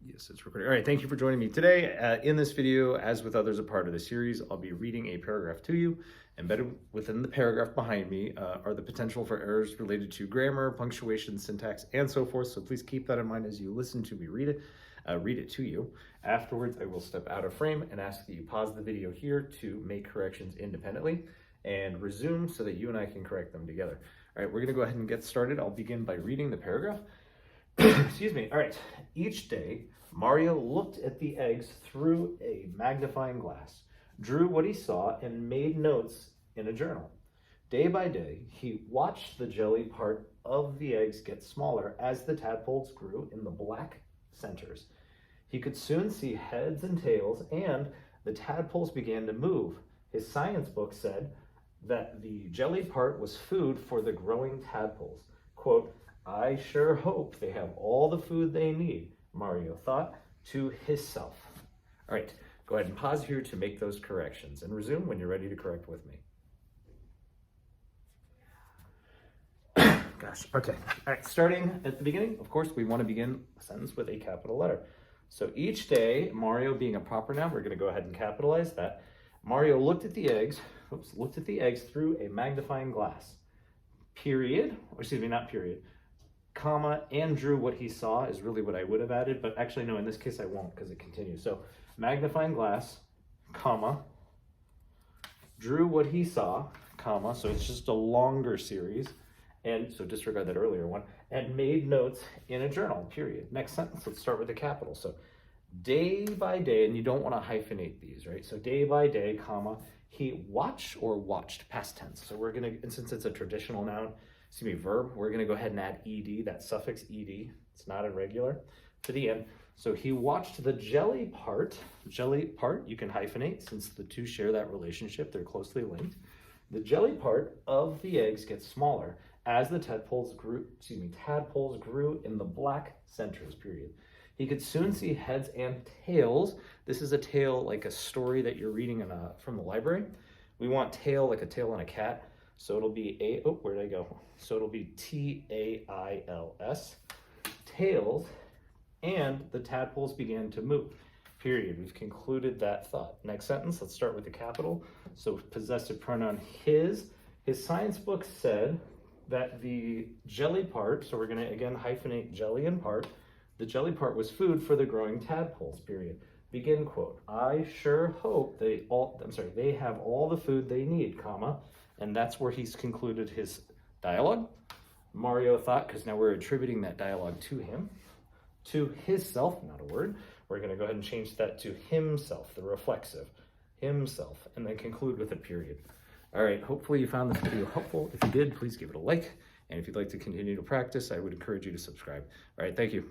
Yes, it's recording. All right, thank you for joining me today. In this video, as with others a part of the series, I'll be reading a paragraph to you. Embedded within the paragraph behind me are the potential for errors related to grammar, punctuation, syntax, and so forth. So please keep that in mind as you listen to me read it to you. Afterwards, I will step out of frame and ask that you pause the video here to make corrections independently and resume so that you and I can correct them together. All right, we're gonna go ahead and get started. I'll begin by reading the paragraph. Excuse me. All right. Each day, Mario looked at the eggs through a magnifying glass, drew what he saw, and made notes in a journal. Day by day, he watched the jelly part of the eggs get smaller as the tadpoles grew in the black centers. He could soon see heads and tails, and the tadpoles began to move. His science book said that the jelly part was food for the growing tadpoles. Quote, "I sure hope they have all the food they need," Mario thought to himself. All right, go ahead and pause here to make those corrections and resume when you're ready to correct with me. Gosh, okay. All right, starting at the beginning, of course, we want to begin a sentence with a capital letter. So each day, Mario being a proper noun, we're going to go ahead and capitalize that. Mario looked at the eggs through a magnifying glass. Period, or excuse me, not period. Comma, and drew what he saw is really what I would have added, but actually no, in this case I won't because it continues. So magnifying glass, comma, drew what he saw, comma, so it's just a longer series, and so disregard that earlier one, and made notes in a journal, period. Next sentence, let's start with the capital. So day by day, and you don't want to hyphenate these, right? So day by day, comma, he watched, past tense. So we're gonna, and since it's a traditional noun, verb, we're going to go ahead and add ed, that suffix ed, it's not irregular, to the end. So he watched the jelly part, you can hyphenate since the two share that relationship, they're closely linked. The jelly part of the eggs gets smaller as the tadpoles grew in the black centers, period. He could soon see heads and tails. This is a tale like a story that you're reading from the library. We want tail like a tail on a cat. So it'll be where did I go? So it'll be T-A-I-L-S, tails, and the tadpoles began to move, period. We've concluded that thought. Next sentence, let's start with the capital. So possessive pronoun his science book said that the jelly part, so we're gonna again hyphenate jelly and part, the jelly part was food for the growing tadpoles, period. Begin quote, "I sure hope they have all the food they need, comma," and that's where he's concluded his dialogue. Mario thought, because now we're attributing that dialogue to him, to himself, not a word. We're going to go ahead and change that to himself, the reflexive, himself, and then conclude with a period. All right, hopefully you found this video helpful. If you did, please give it a like. And if you'd like to continue to practice, I would encourage you to subscribe. All right, thank you.